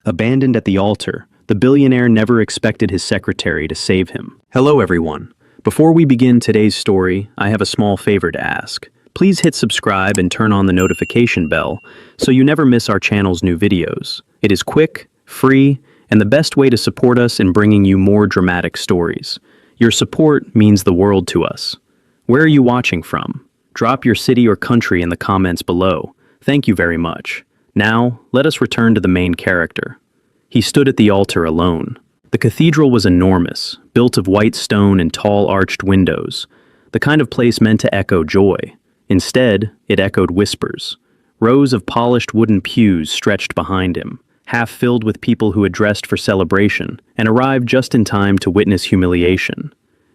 Abandoned at the altar, the billionaire never expected his secretary to save him. Hello everyone. Before we begin today's story, I have a small favor to ask. Please hit subscribe and turn on the notification bell so you never miss our channel's new videos. It is quick, free, and the best way to support us in bringing you more dramatic stories. Your support means the world to us. Where are you watching from? Drop your city or country in the comments below. Thank you very much. Now, let us return to the main character. He stood at the altar alone. The cathedral was enormous, built of white stone and tall arched windows, the kind of place meant to echo joy. Instead, it echoed whispers. Rows of polished wooden pews stretched behind him, half filled with people who had dressed for celebration and arrived just in time to witness humiliation.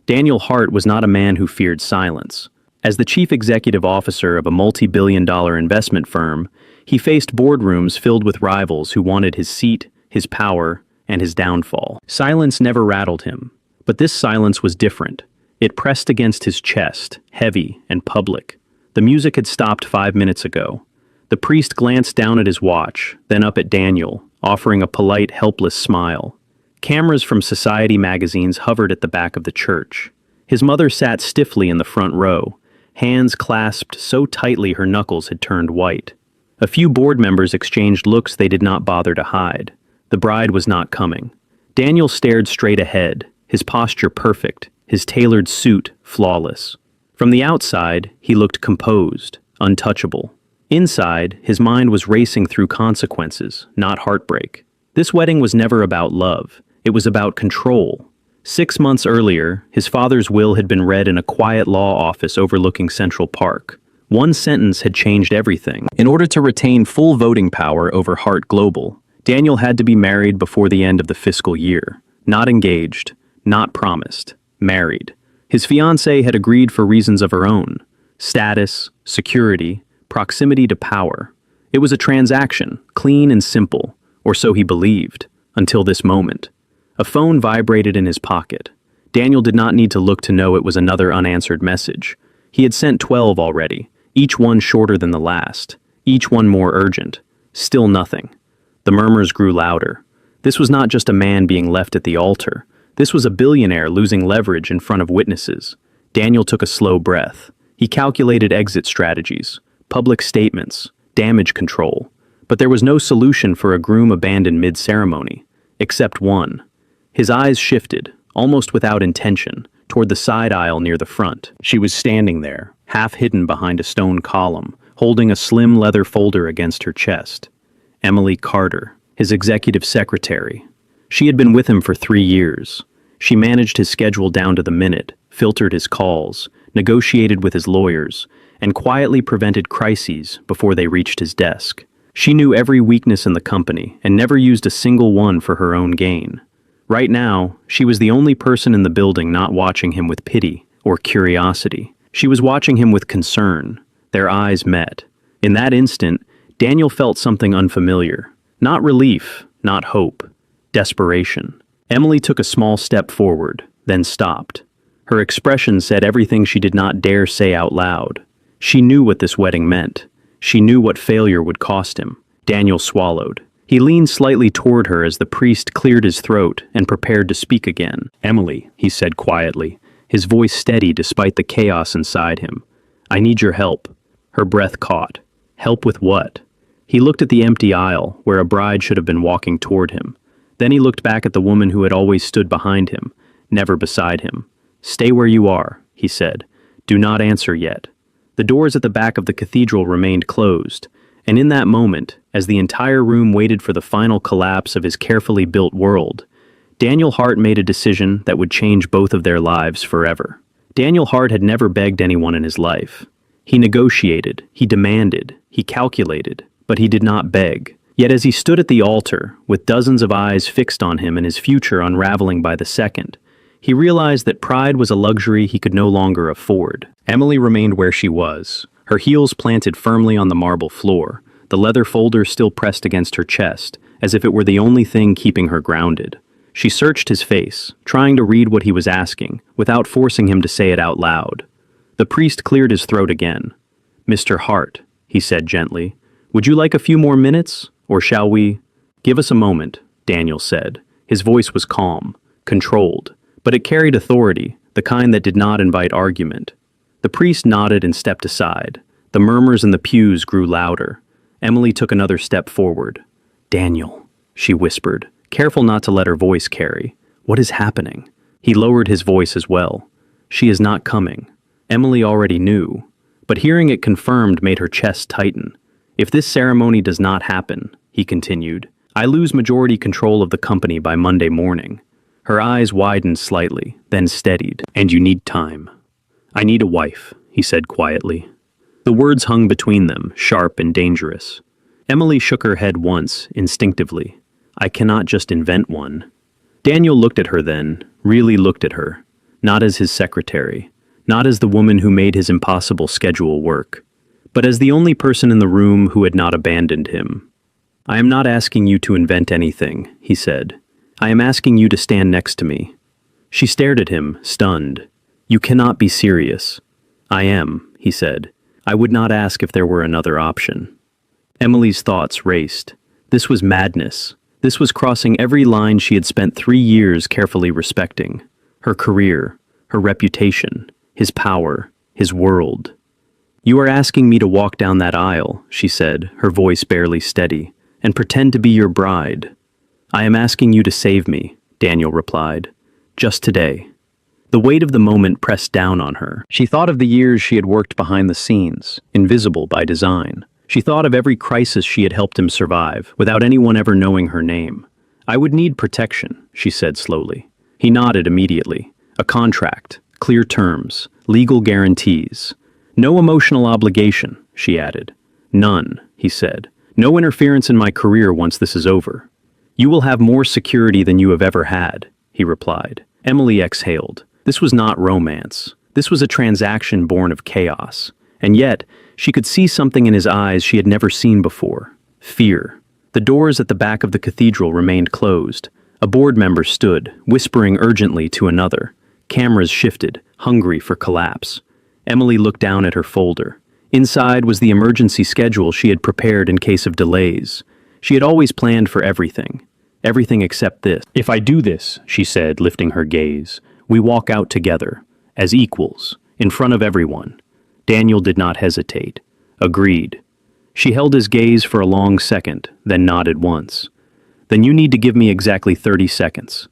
Daniel Hart was not a man who feared silence. As the chief executive officer of a multi-billion-dollar investment firm, he faced boardrooms filled with rivals who wanted his seat, his power, and his downfall. Silence never rattled him, but this silence was different. It pressed against his chest, heavy and public. The music had stopped 5 minutes ago. The priest glanced down at his watch, then up at Daniel, offering a polite, helpless smile. Cameras from society magazines hovered at the back of the church. His mother sat stiffly in the front row, hands clasped so tightly her knuckles had turned white. A few board members exchanged looks they did not bother to hide. The bride was not coming. Daniel stared straight ahead, his posture perfect, his tailored suit flawless. From the outside, he looked composed, untouchable. Inside, his mind was racing through consequences, not heartbreak. This wedding was never about love. It was about control. 6 months earlier, his father's will had been read in a quiet law office overlooking Central Park. One sentence had changed everything. In order to retain full voting power over Hart Global, Daniel had to be married before the end of the fiscal year. Not engaged, not promised, married. His fiancée had agreed for reasons of her own: status, security, proximity to power. It was a transaction, clean and simple, or so he believed, until this moment. A phone vibrated in his pocket. Daniel did not need to look to know it was another unanswered message. He had sent 12 already, each one shorter than the last, each one more urgent. Still nothing. The murmurs grew louder. This was not just a man being left at the altar. This was a billionaire losing leverage in front of witnesses. Daniel took a slow breath. He calculated exit strategies, public statements, damage control. But there was no solution for a groom abandoned mid-ceremony, except one. His eyes shifted, almost without intention, toward the side aisle near the front. She was standing there, half hidden behind a stone column, holding a slim leather folder against her chest. Emily Carter, his executive secretary. She had been with him for 3 years. She managed his schedule down to the minute, filtered his calls, negotiated with his lawyers, and quietly prevented crises before they reached his desk. She knew every weakness in the company and never used a single one for her own gain. Right now, she was the only person in the building not watching him with pity or curiosity. She was watching him with concern. Their eyes met. In that instant, Daniel felt something unfamiliar. Not relief, not hope. Desperation. Emily took a small step forward, then stopped. Her expression said everything she did not dare say out loud. She knew what this wedding meant. She knew what failure would cost him. Daniel swallowed. He leaned slightly toward her as the priest cleared his throat and prepared to speak again. "Emily," he said quietly, his voice steady despite the chaos inside him. "I need your help." Her breath caught. Help with what? He looked at the empty aisle, where a bride should have been walking toward him. Then he looked back at the woman who had always stood behind him, never beside him. "Stay where you are," he said. "Do not answer yet." The doors at the back of the cathedral remained closed, and in that moment, as the entire room waited for the final collapse of his carefully built world, Daniel Hart made a decision that would change both of their lives forever. Daniel Hart had never begged anyone in his life. He negotiated, he demanded, he calculated, but he did not beg. Yet as he stood at the altar, with dozens of eyes fixed on him and his future unraveling by the second, he realized that pride was a luxury he could no longer afford. Emily remained where she was, her heels planted firmly on the marble floor, the leather folder still pressed against her chest, as if it were the only thing keeping her grounded. She searched his face, trying to read what he was asking, without forcing him to say it out loud. The priest cleared his throat again. "Mr. Hart," he said gently, "would you like a few more minutes, or shall we—" "Give us a moment," Daniel said. His voice was calm, controlled, but it carried authority, the kind that did not invite argument. The priest nodded and stepped aside. The murmurs in the pews grew louder. Emily took another step forward. "Daniel," she whispered, careful not to let her voice carry. "What is happening?" He lowered his voice as well. "She is not coming." Emily already knew, but hearing it confirmed made her chest tighten. "If this ceremony does not happen," he continued, "I lose majority control of the company by Monday morning." Her eyes widened slightly, then steadied. "And you need time." "I need a wife," he said quietly. The words hung between them, sharp and dangerous. Emily shook her head once, instinctively. "I cannot just invent one." Daniel looked at her then, really looked at her. Not as his secretary, not as the woman who made his impossible schedule work, but as the only person in the room who had not abandoned him. "I am not asking you to invent anything," he said. "I am asking you to stand next to me." She stared at him, stunned. "You cannot be serious." "I am," he said. "I would not ask if there were another option." Emily's thoughts raced. This was madness. This was crossing every line she had spent 3 years carefully respecting. Her career, her reputation, his power, his world. "You are asking me to walk down that aisle," she said, her voice barely steady, "and pretend to be your bride." "I am asking you to save me," Daniel replied. "Just today." The weight of the moment pressed down on her. She thought of the years she had worked behind the scenes, invisible by design. She thought of every crisis she had helped him survive, without anyone ever knowing her name. "I would need protection," she said slowly. He nodded immediately. "A contract, clear terms, legal guarantees. No emotional obligation," she added. "None," he said. "No interference in my career once this is over." "You will have more security than you have ever had," he replied. Emily exhaled. This was not romance. This was a transaction born of chaos. And yet, she could see something in his eyes she had never seen before. Fear. The doors at the back of the cathedral remained closed. A board member stood, whispering urgently to another. Cameras shifted, hungry for collapse. Emily looked down at her folder. Inside was the emergency schedule she had prepared in case of delays. She had always planned for everything. Everything except this. "If I do this," she said, lifting her gaze, "we walk out together, as equals, in front of everyone." Daniel did not hesitate. Agreed. She held his gaze for a long second, then nodded once. "Then you need to give me exactly 30 seconds.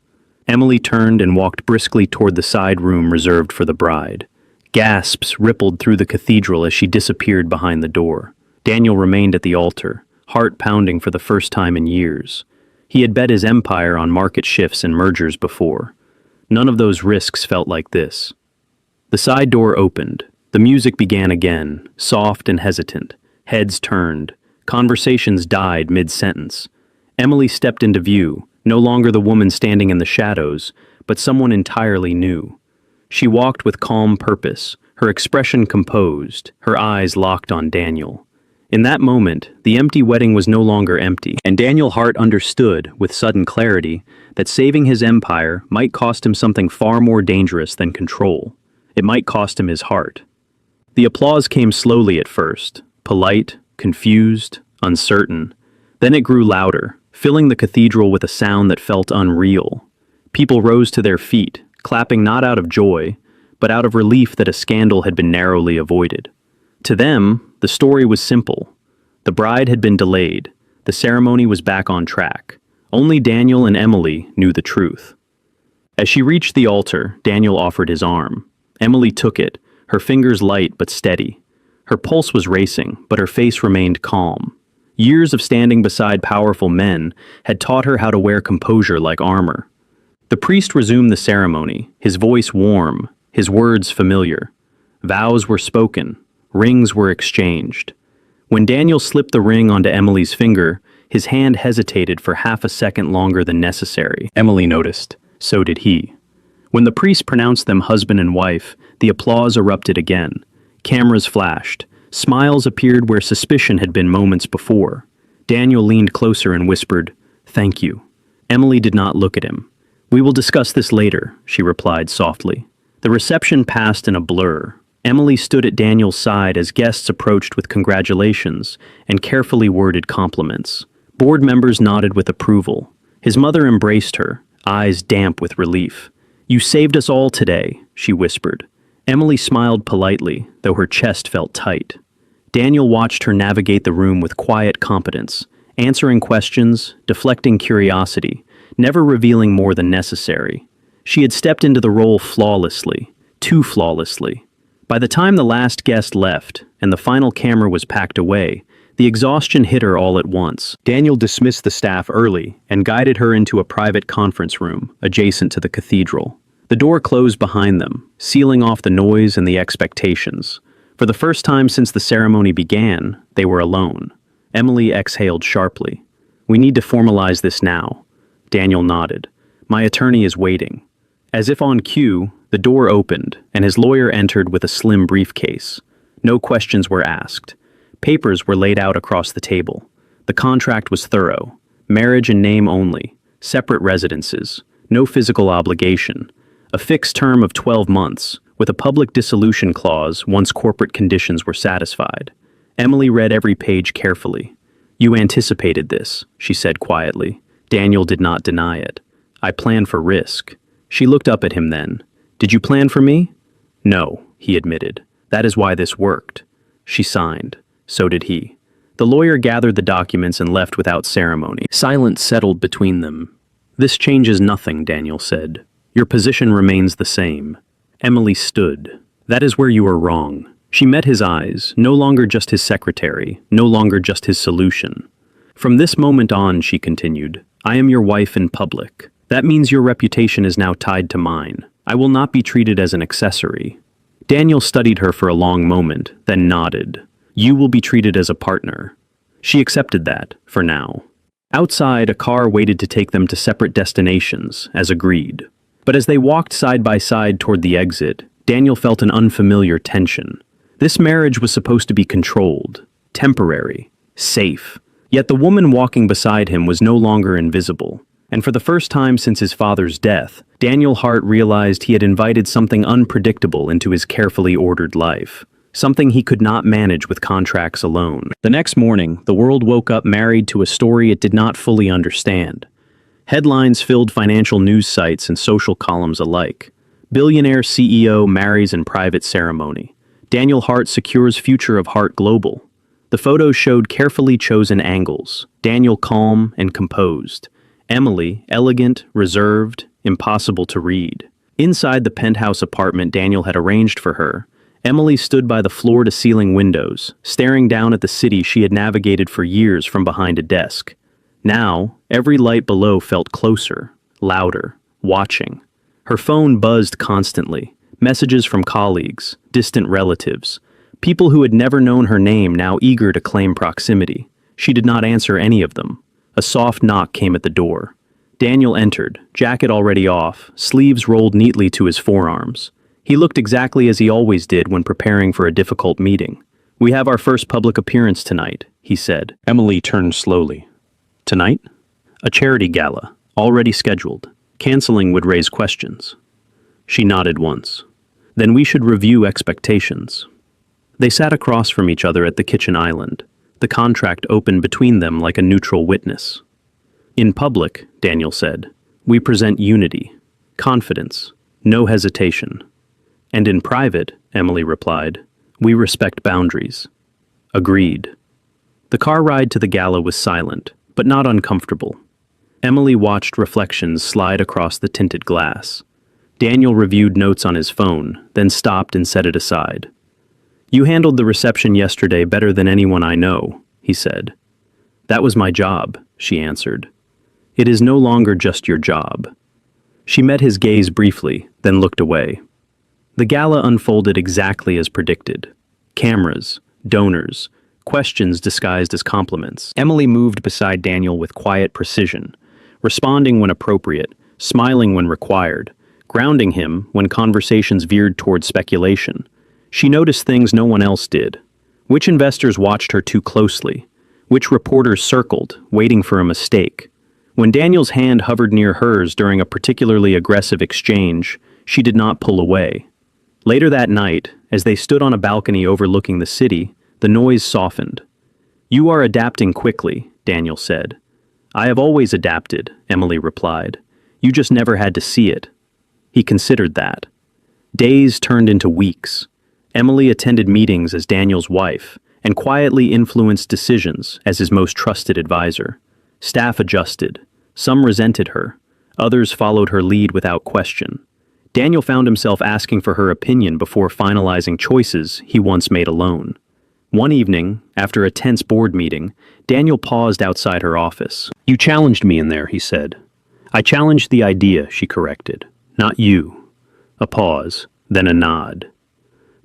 Emily turned and walked briskly toward the side room reserved for the bride. Gasps rippled through the cathedral as she disappeared behind the door. Daniel remained at the altar, heart pounding for the first time in years. He had bet his empire on market shifts and mergers before. None of those risks felt like this. The side door opened. The music began again, soft and hesitant. Heads turned. Conversations died mid-sentence. Emily stepped into view, no longer the woman standing in the shadows, but someone entirely new. She walked with calm purpose, her expression composed, her eyes locked on Daniel. In that moment, the empty wedding was no longer empty, and Daniel Hart understood, with sudden clarity, that saving his empire might cost him something far more dangerous than control. It might cost him his heart. The applause came slowly at first, polite, confused, uncertain. Then it grew louder, filling the cathedral with a sound that felt unreal. People rose to their feet, clapping not out of joy, but out of relief that a scandal had been narrowly avoided. To them, the story was simple. The bride had been delayed. The ceremony was back on track. Only Daniel and Emily knew the truth. As she reached the altar, Daniel offered his arm. Emily took it, her fingers light but steady. Her pulse was racing, but her face remained calm. Years of standing beside powerful men had taught her how to wear composure like armor. The priest resumed the ceremony, his voice warm, his words familiar. Vows were spoken. Rings were exchanged. When Daniel slipped the ring onto Emily's finger, his hand hesitated for half a second longer than necessary. Emily noticed. So did he. When the priest pronounced them husband and wife, the applause erupted again. Cameras flashed. Smiles appeared where suspicion had been moments before. Daniel leaned closer and whispered, "Thank you." Emily did not look at him. "We will discuss this later," she replied softly. The reception passed in a blur. Emily stood at Daniel's side as guests approached with congratulations and carefully worded compliments. Board members nodded with approval. His mother embraced her, eyes damp with relief. "You saved us all today," she whispered. Emily smiled politely, though her chest felt tight. Daniel watched her navigate the room with quiet competence, answering questions, deflecting curiosity, never revealing more than necessary. She had stepped into the role flawlessly, too flawlessly. By the time the last guest left and the final camera was packed away, the exhaustion hit her all at once. Daniel dismissed the staff early and guided her into a private conference room adjacent to the cathedral. The door closed behind them, sealing off the noise and the expectations. For the first time since the ceremony began, they were alone. Emily exhaled sharply. "We need to formalize this now." Daniel nodded. "My attorney is waiting." As if on cue, the door opened, and his lawyer entered with a slim briefcase. No questions were asked. Papers were laid out across the table. The contract was thorough. Marriage in name only. Separate residences. No physical obligation. A fixed term of 12 months, with a public dissolution clause once corporate conditions were satisfied. Emily read every page carefully. "You anticipated this," she said quietly. Daniel did not deny it. "I plan for risk." She looked up at him then. "Did you plan for me?" "No," he admitted. "That is why this worked." She signed. So did he. The lawyer gathered the documents and left without ceremony. Silence settled between them. "This changes nothing," Daniel said. "Your position remains the same." Emily stood. "That is where you are wrong." She met his eyes, no longer just his secretary, no longer just his solution. "From this moment on," she continued, "I am your wife in public. That means your reputation is now tied to mine. I will not be treated as an accessory." Daniel studied her for a long moment, then nodded. "You will be treated as a partner." She accepted that, for now. Outside, a car waited to take them to separate destinations, as agreed. But as they walked side by side toward the exit, Daniel felt an unfamiliar tension. This marriage was supposed to be controlled, temporary, safe. Yet the woman walking beside him was no longer invisible. And for the first time since his father's death, Daniel Hart realized he had invited something unpredictable into his carefully ordered life. Something he could not manage with contracts alone. The next morning, the world woke up married to a story it did not fully understand. Headlines filled financial news sites and social columns alike. Billionaire CEO marries in private ceremony. Daniel Hart secures future of Hart Global. The photos showed carefully chosen angles. Daniel calm and composed. Emily elegant, reserved, impossible to read. Inside the penthouse apartment Daniel had arranged for her, Emily stood by the floor-to-ceiling windows, staring down at the city she had navigated for years from behind a desk. Now, every light below felt closer, louder, watching. Her phone buzzed constantly, messages from colleagues, distant relatives, people who had never known her name now eager to claim proximity. She did not answer any of them. A soft knock came at the door. Daniel entered, jacket already off, sleeves rolled neatly to his forearms. He looked exactly as he always did when preparing for a difficult meeting. "We have our first public appearance tonight," he said. Emily turned slowly. "Tonight?" "A charity gala, already scheduled. Canceling would raise questions." She nodded once. "Then we should review expectations." They sat across from each other at the kitchen island. The contract opened between them like a neutral witness. "In public," Daniel said, "we present unity, confidence, no hesitation. And in private," Emily replied, "we respect boundaries." Agreed. The car ride to the gala was silent, but not uncomfortable. Emily watched reflections slide across the tinted glass. Daniel reviewed notes on his phone, then stopped and set it aside. "You handled the reception yesterday better than anyone I know," he said. "That was my job," she answered. "It is no longer just your job." She met his gaze briefly, then looked away. The gala unfolded exactly as predicted. Cameras, donors, questions disguised as compliments. Emily moved beside Daniel with quiet precision, responding when appropriate, smiling when required, grounding him when conversations veered toward speculation. She noticed things no one else did. Which investors watched her too closely? Which reporters circled, waiting for a mistake? When Daniel's hand hovered near hers during a particularly aggressive exchange, she did not pull away. Later that night, as they stood on a balcony overlooking the city, the noise softened. "You are adapting quickly," Daniel said. I have always adapted, Emily replied. You just never had to see it. He considered that. Days turned into weeks. Emily attended meetings as Daniel's wife and quietly influenced decisions as his most trusted advisor. Staff adjusted. Some resented her. Others followed her lead without question. Daniel found himself asking for her opinion before finalizing choices he once made alone. One evening, after a tense board meeting, Daniel paused outside her office. You challenged me in there, he said. I challenged the idea, she corrected. Not you. A pause, then a nod.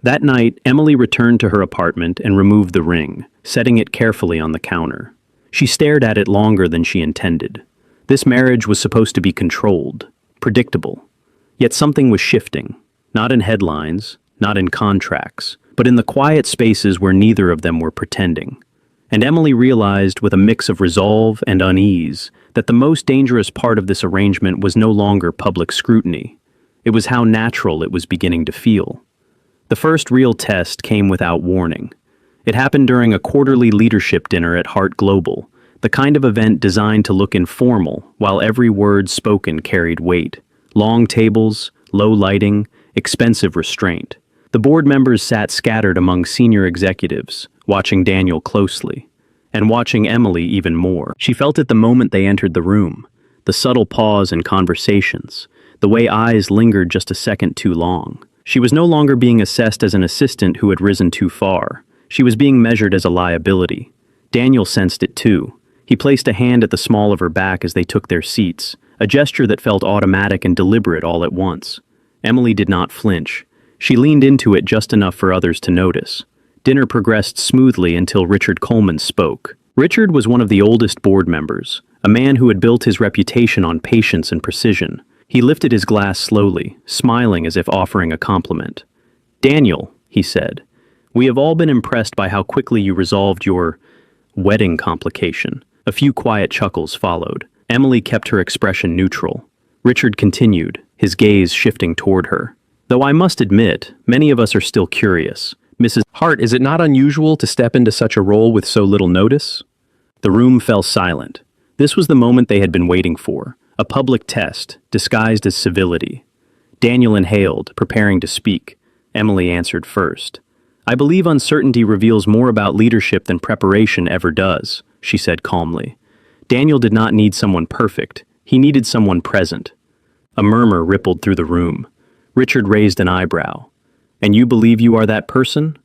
That night, Emily returned to her apartment and removed the ring, setting it carefully on the counter. She stared at it longer than she intended. This marriage was supposed to be controlled, predictable. Yet something was shifting, not in headlines, not in contracts, but in the quiet spaces where neither of them were pretending. And Emily realized with a mix of resolve and unease that the most dangerous part of this arrangement was no longer public scrutiny. It was how natural it was beginning to feel. The first real test came without warning. It happened during a quarterly leadership dinner at Hart Global, the kind of event designed to look informal while every word spoken carried weight. Long tables, low lighting, expensive restraint. The board members sat scattered among senior executives, watching Daniel closely, and watching Emily even more. She felt it the moment they entered the room, the subtle pause in conversations, the way eyes lingered just a second too long. She was no longer being assessed as an assistant who had risen too far. She was being measured as a liability. Daniel sensed it too. He placed a hand at the small of her back as they took their seats, a gesture that felt automatic and deliberate all at once. Emily did not flinch. She leaned into it just enough for others to notice. Dinner progressed smoothly until Richard Coleman spoke. Richard was one of the oldest board members, a man who had built his reputation on patience and precision. He lifted his glass slowly, smiling as if offering a compliment. Daniel, he said, we have all been impressed by how quickly you resolved your wedding complication. A few quiet chuckles followed. Emily kept her expression neutral. Richard continued, his gaze shifting toward her. Though I must admit, many of us are still curious. Mrs. Hart, is it not unusual to step into such a role with so little notice? The room fell silent. This was the moment they had been waiting for, a public test, disguised as civility. Daniel inhaled, preparing to speak. Emily answered first. I believe uncertainty reveals more about leadership than preparation ever does, she said calmly. Daniel did not need someone perfect. He needed someone present. A murmur rippled through the room. Richard raised an eyebrow. And you believe you are that person?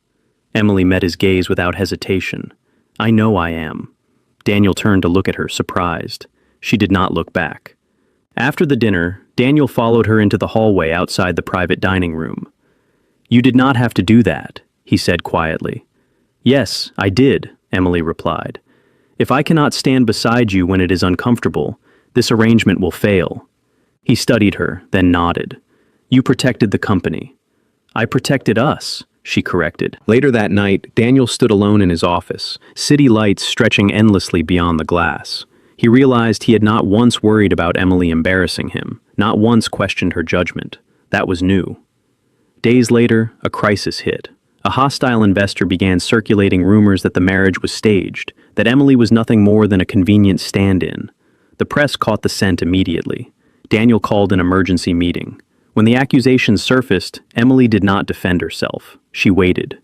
Emily met his gaze without hesitation. I know I am. Daniel turned to look at her, surprised. She did not look back. After the dinner, Daniel followed her into the hallway outside the private dining room. You did not have to do that, he said quietly. Yes, I did, Emily replied. If I cannot stand beside you when it is uncomfortable, this arrangement will fail. He studied her, then nodded. You protected the company. I protected us, she corrected. Later that night, Daniel stood alone in his office, city lights stretching endlessly beyond the glass. He realized he had not once worried about Emily embarrassing him, not once questioned her judgment. That was new. Days later, a crisis hit. A hostile investor began circulating rumors that the marriage was staged, that Emily was nothing more than a convenient stand-in. The press caught the scent immediately. Daniel called an emergency meeting. When the accusations surfaced, Emily did not defend herself. She waited.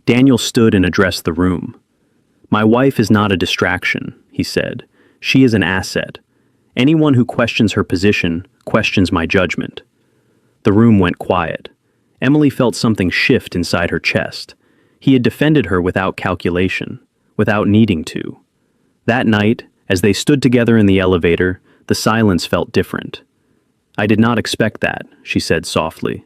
Daniel stood and addressed the room. My wife is not a distraction, he said. She is an asset. Anyone who questions her position questions my judgment. The room went quiet. Emily felt something shift inside her chest. He had defended her without calculation, without needing to. That night, as they stood together in the elevator, the silence felt different. I did not expect that, she said softly.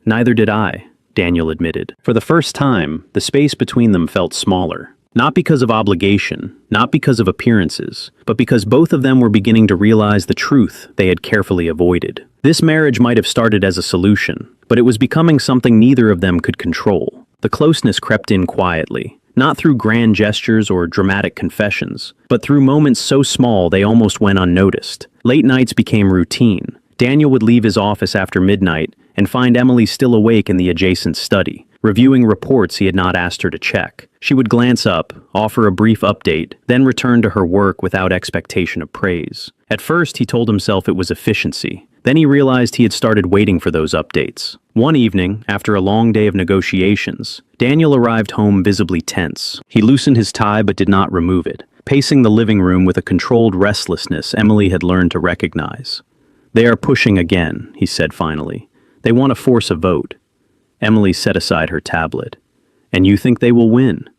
Neither did I, Daniel admitted. For the first time, the space between them felt smaller. Not because of obligation, not because of appearances, but because both of them were beginning to realize the truth they had carefully avoided. This marriage might have started as a solution, but it was becoming something neither of them could control. The closeness crept in quietly, not through grand gestures or dramatic confessions, but through moments so small they almost went unnoticed. Late nights became routine. Daniel would leave his office after midnight and find Emily still awake in the adjacent study. reviewing reports he had not asked her to check. She would glance up, offer a brief update, then return to her work without expectation of praise. At first, he told himself it was efficiency. Then he realized he had started waiting for those updates. One evening, after a long day of negotiations, Daniel arrived home visibly tense. He loosened his tie but did not remove it, pacing the living room with a controlled restlessness Emily had learned to recognize. "They are pushing again," he said finally. "They want to force a vote." Emily set aside her tablet. "And you think they will win?"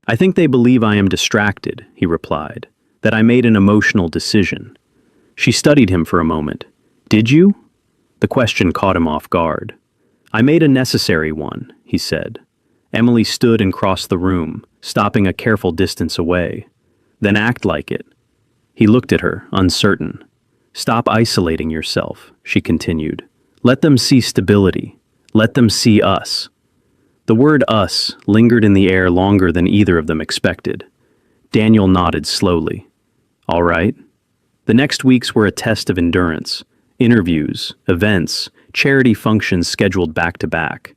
"I think they believe I am distracted," he replied, "that I made an emotional decision." She studied him for a moment. "Did you?" The question caught him off guard. "I made a necessary one," he said. Emily stood and crossed the room, stopping a careful distance away. "Then act like it." He looked at her, uncertain. "Stop isolating yourself," she continued. "Let them see stability. Let them see us." The word us lingered in the air longer than either of them expected. Daniel nodded slowly. "All right." The next weeks were a test of endurance. Interviews, events, charity functions scheduled back to back.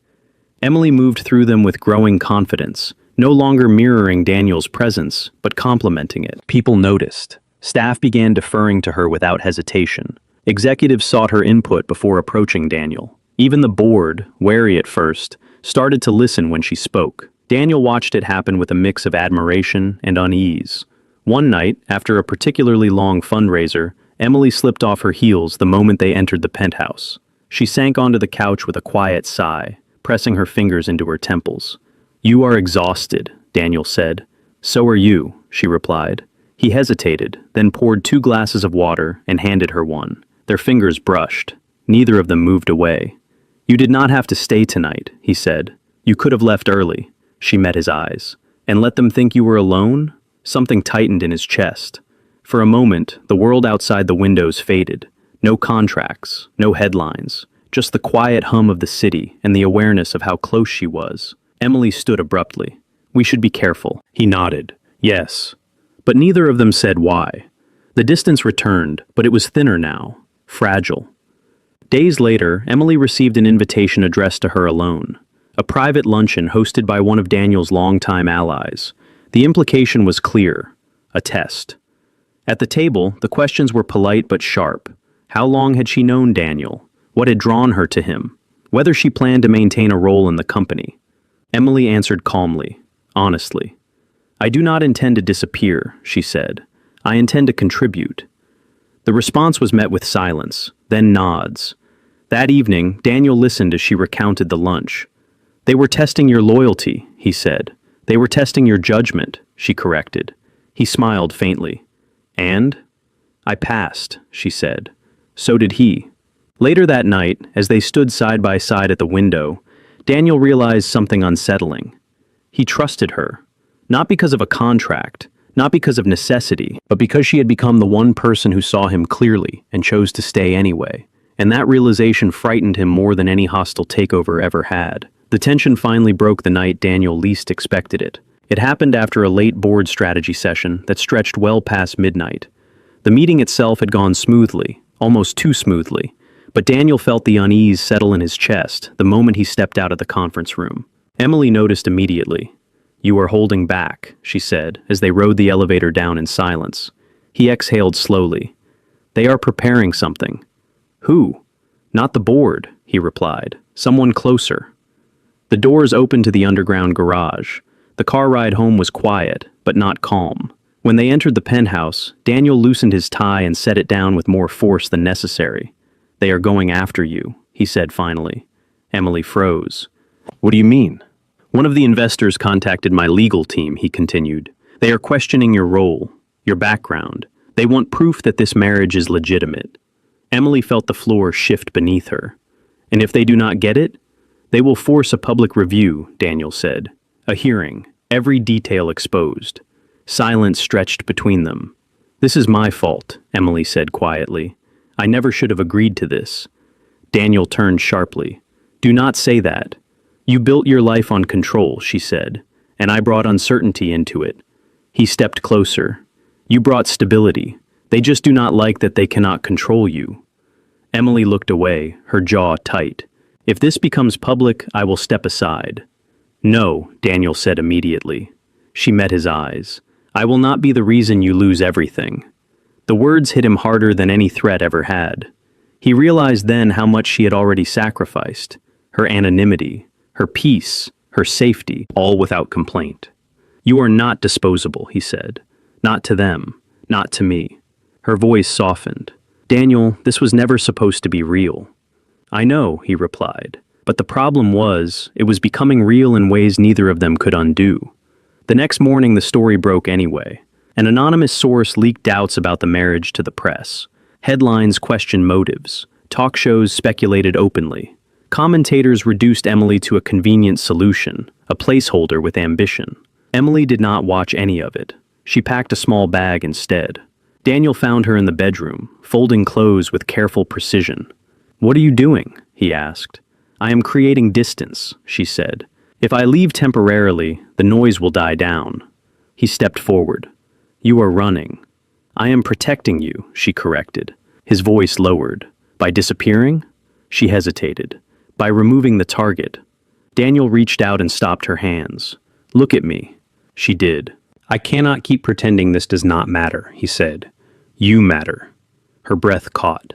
Emily moved through them with growing confidence, no longer mirroring Daniel's presence, but complementing it. People noticed. Staff began deferring to her without hesitation. Executives sought her input before approaching Daniel. Even the board, wary at first, started to listen when she spoke. Daniel watched it happen with a mix of admiration and unease. One night, after a particularly long fundraiser, Emily slipped off her heels the moment they entered the penthouse. She sank onto the couch with a quiet sigh, pressing her fingers into her temples. "You are exhausted," Daniel said. "So are you," she replied. He hesitated, then poured 2 glasses of water and handed her one. Their fingers brushed. Neither of them moved away. "You did not have to stay tonight," he said. "You could have left early." She met his eyes. "And let them think you were alone?" Something tightened in his chest. For a moment, the world outside the windows faded. No contracts, no headlines, just the quiet hum of the city and the awareness of how close she was. Emily stood abruptly. "We should be careful." He nodded. "Yes." But neither of them said why. The distance returned, but it was thinner now, fragile. Days later, Emily received an invitation addressed to her alone. A private luncheon hosted by one of Daniel's longtime allies. The implication was clear: a test. At the table, the questions were polite but sharp. How long had she known Daniel? What had drawn her to him? Whether she planned to maintain a role in the company? Emily answered calmly, honestly. "I do not intend to disappear," she said. "I intend to contribute." The response was met with silence, then nods. That evening, Daniel listened as she recounted the lunch. "They were testing your loyalty," he said. "They were testing your judgment," she corrected. He smiled faintly. "And?" "I passed," she said. So did he. Later that night, as they stood side by side at the window, Daniel realized something unsettling. He trusted her, not because of a contract, not because of necessity, but because she had become the one person who saw him clearly and chose to stay anyway. And that realization frightened him more than any hostile takeover ever had. The tension finally broke the night Daniel least expected it. It happened after a late board strategy session that stretched well past midnight. The meeting itself had gone smoothly, almost too smoothly, but Daniel felt the unease settle in his chest the moment he stepped out of the conference room. Emily noticed immediately. "You are holding back," she said, as they rode the elevator down in silence. He exhaled slowly. "They are preparing something." "Who?" "Not the board," he replied. "Someone closer." The doors opened to the underground garage. The car ride home was quiet, but not calm. When they entered the penthouse, Daniel loosened his tie and set it down with more force than necessary. "They are going after you," he said finally. Emily froze. "What do you mean?" "One of the investors contacted my legal team," he continued. "They are questioning your role, your background. They want proof that this marriage is legitimate." Emily felt the floor shift beneath her. "And if they do not get it, they will force a public review," Daniel said. "A hearing, every detail exposed." Silence stretched between them. "This is my fault," Emily said quietly. "I never should have agreed to this." Daniel turned sharply. "Do not say that. You built your life on control," she said, "and I brought uncertainty into it." He stepped closer. "You brought stability. They just do not like that they cannot control you." Emily looked away, her jaw tight. "If this becomes public, I will step aside." No, Daniel said immediately. She met his eyes. I will not be the reason you lose everything. The words hit him harder than any threat ever had. He realized then how much she had already sacrificed. Her anonymity, her peace, her safety, all without complaint. You are not disposable, he said. Not to them, not to me. Her voice softened. Daniel, this was never supposed to be real. I know, he replied. But the problem was, it was becoming real in ways neither of them could undo. The next morning the story broke anyway. An anonymous source leaked doubts about the marriage to the press. Headlines questioned motives. Talk shows speculated openly. Commentators reduced Emily to a convenient solution, a placeholder with ambition. Emily did not watch any of it. She packed a small bag instead. Daniel found her in the bedroom, folding clothes with careful precision. What are you doing? He asked. I am creating distance, she said. If I leave temporarily, the noise will die down. He stepped forward. You are running. I am protecting you, she corrected. His voice lowered. By disappearing? She hesitated. By removing the target. Daniel reached out and stopped her hands. Look at me. She did. I cannot keep pretending this does not matter, he said. You matter. Her breath caught.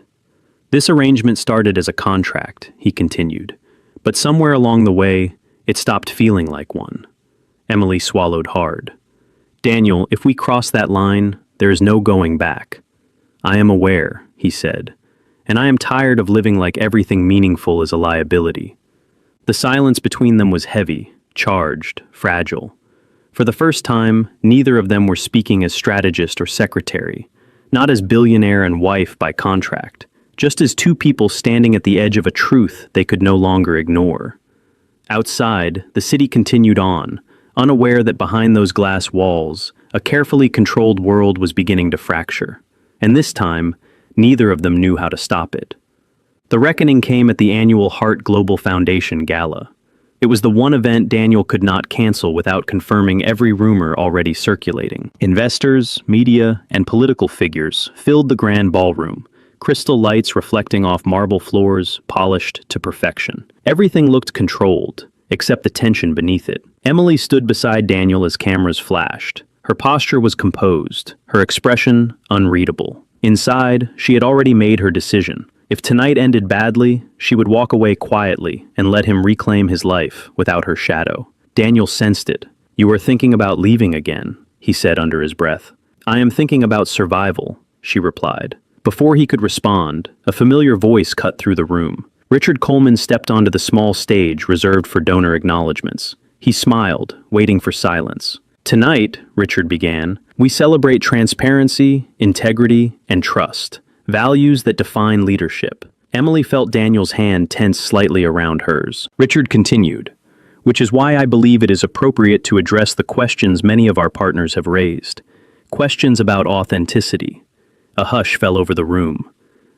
This arrangement started as a contract, he continued. But somewhere along the way, it stopped feeling like one. Emily swallowed hard. Daniel, if we cross that line, there is no going back. I am aware, he said, and I am tired of living like everything meaningful is a liability. The silence between them was heavy, charged, fragile. For the first time, neither of them were speaking as strategist or secretary, not as billionaire and wife by contract, just as two people standing at the edge of a truth they could no longer ignore. Outside, the city continued on, unaware that behind those glass walls, a carefully controlled world was beginning to fracture. And this time, neither of them knew how to stop it. The reckoning came at the annual Heart Global Foundation Gala. It was the one event Daniel could not cancel without confirming every rumor already circulating. Investors, media, and political figures filled the grand ballroom, crystal lights reflecting off marble floors, polished to perfection. Everything looked controlled, except the tension beneath it. Emily stood beside Daniel as cameras flashed. Her posture was composed, her expression unreadable. Inside, she had already made her decision. If tonight ended badly, she would walk away quietly and let him reclaim his life without her shadow. Daniel sensed it. You are thinking about leaving again, he said under his breath. I am thinking about survival, she replied. Before he could respond, a familiar voice cut through the room. Richard Coleman stepped onto the small stage reserved for donor acknowledgments. He smiled, waiting for silence. Tonight, Richard began, we celebrate transparency, integrity, and trust, values that define leadership. Emily felt Daniel's hand tense slightly around hers. Richard continued, which is why I believe it is appropriate to address the questions many of our partners have raised. Questions about authenticity. A hush fell over the room.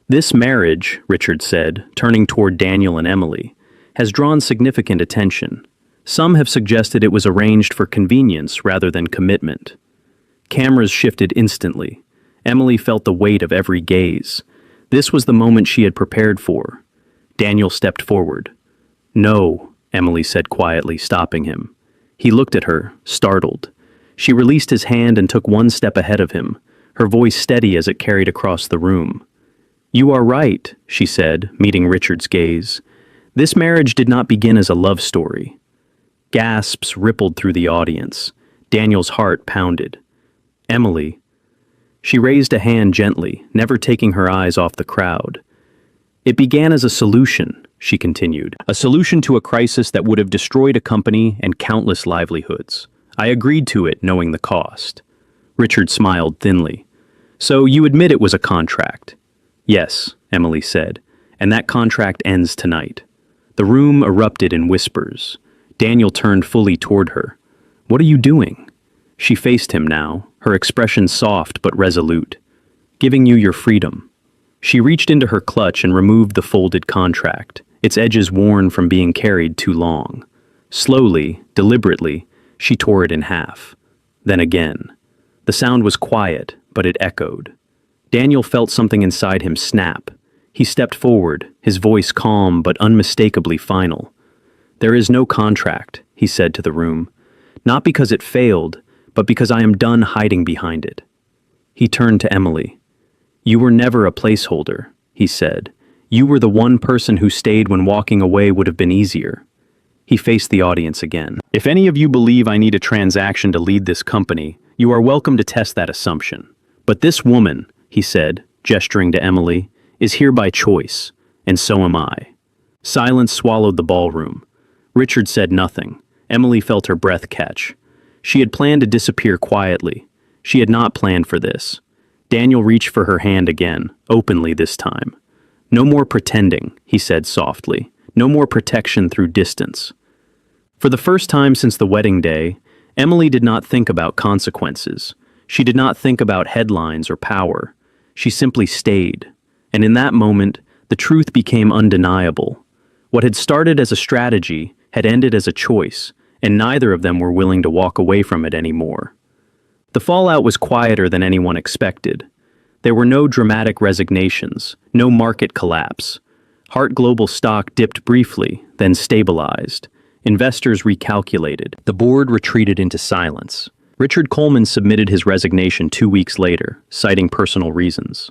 This marriage, Richard said, turning toward Daniel and Emily, has drawn significant attention. Some have suggested it was arranged for convenience rather than commitment. Cameras shifted instantly. Emily felt the weight of every gaze. This was the moment she had prepared for. Daniel stepped forward. No, Emily said quietly, stopping him. He looked at her, startled. She released his hand and took one step ahead of him, her voice steady as it carried across the room. You are right, she said, meeting Richard's gaze. This marriage did not begin as a love story. Gasps rippled through the audience. Daniel's heart pounded. Emily. She raised a hand gently, never taking her eyes off the crowd. It began as a solution, she continued. A solution to a crisis that would have destroyed a company and countless livelihoods. I agreed to it, knowing the cost. Richard smiled thinly. So you admit it was a contract? Yes, Emily said, and that contract ends tonight. The room erupted in whispers. Daniel turned fully toward her. What are you doing? She faced him now, her expression soft but resolute. Giving you your freedom. She reached into her clutch and removed the folded contract, its edges worn from being carried too long. Slowly, deliberately, she tore it in half. Then again. The sound was quiet, but it echoed. Daniel felt something inside him snap. He stepped forward, his voice calm but unmistakably final. There is no contract, he said to the room. Not because it failed, but because I am done hiding behind it. He turned to Emily. You were never a placeholder, he said. You were the one person who stayed when walking away would have been easier. He faced the audience again. If any of you believe I need a transaction to lead this company, you are welcome to test that assumption. But this woman, he said, gesturing to Emily, is here by choice, and so am I. Silence swallowed the ballroom. Richard said nothing. Emily felt her breath catch. She had planned to disappear quietly. She had not planned for this. Daniel reached for her hand again, openly this time. No more pretending, he said softly. No more protection through distance. For the first time since the wedding day, Emily did not think about consequences. She did not think about headlines or power. She simply stayed. And in that moment, the truth became undeniable. What had started as a strategy had ended as a choice, and neither of them were willing to walk away from it anymore. The fallout was quieter than anyone expected. There were no dramatic resignations, no market collapse. Hart Global stock dipped briefly, then stabilized. Investors recalculated. The board retreated into silence. Richard Coleman submitted his resignation 2 weeks later, citing personal reasons.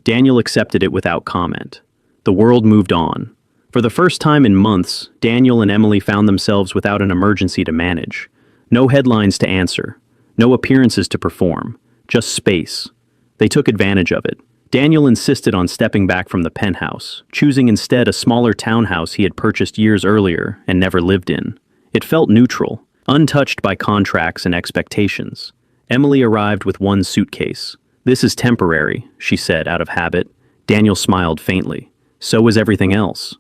Daniel accepted it without comment. The world moved on. For the first time in months, Daniel and Emily found themselves without an emergency to manage. No headlines to answer. No appearances to perform. Just space. They took advantage of it. Daniel insisted on stepping back from the penthouse, choosing instead a smaller townhouse he had purchased years earlier and never lived in. It felt neutral, untouched by contracts and expectations. Emily arrived with one suitcase. This is temporary, she said out of habit. Daniel smiled faintly. So was everything else.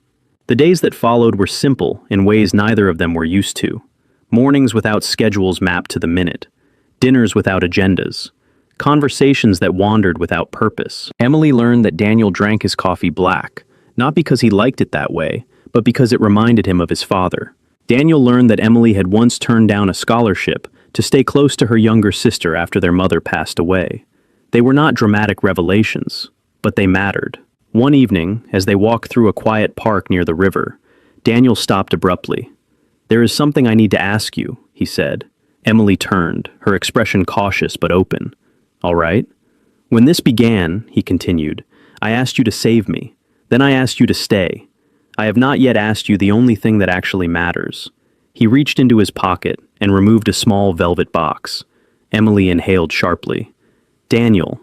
The days that followed were simple in ways neither of them were used to. Mornings without schedules mapped to the minute. Dinners without agendas. Conversations that wandered without purpose. Emily learned that Daniel drank his coffee black, not because he liked it that way, but because it reminded him of his father. Daniel learned that Emily had once turned down a scholarship to stay close to her younger sister after their mother passed away. They were not dramatic revelations, but they mattered. One evening, as they walked through a quiet park near the river, Daniel stopped abruptly. There is something I need to ask you, he said. Emily turned, her expression cautious but open. All right? When this began, he continued, I asked you to save me. Then I asked you to stay. I have not yet asked you the only thing that actually matters. He reached into his pocket and removed a small velvet box. Emily inhaled sharply. Daniel,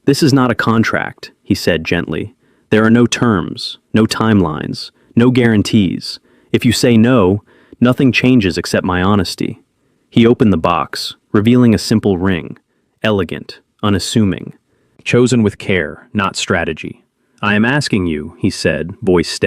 this is not a contract, he said gently. There are no terms, no timelines, no guarantees. If you say no, nothing changes except my honesty. He opened the box, revealing a simple ring. Elegant, unassuming. Chosen with care, not strategy. I am asking you, he said, voice steady.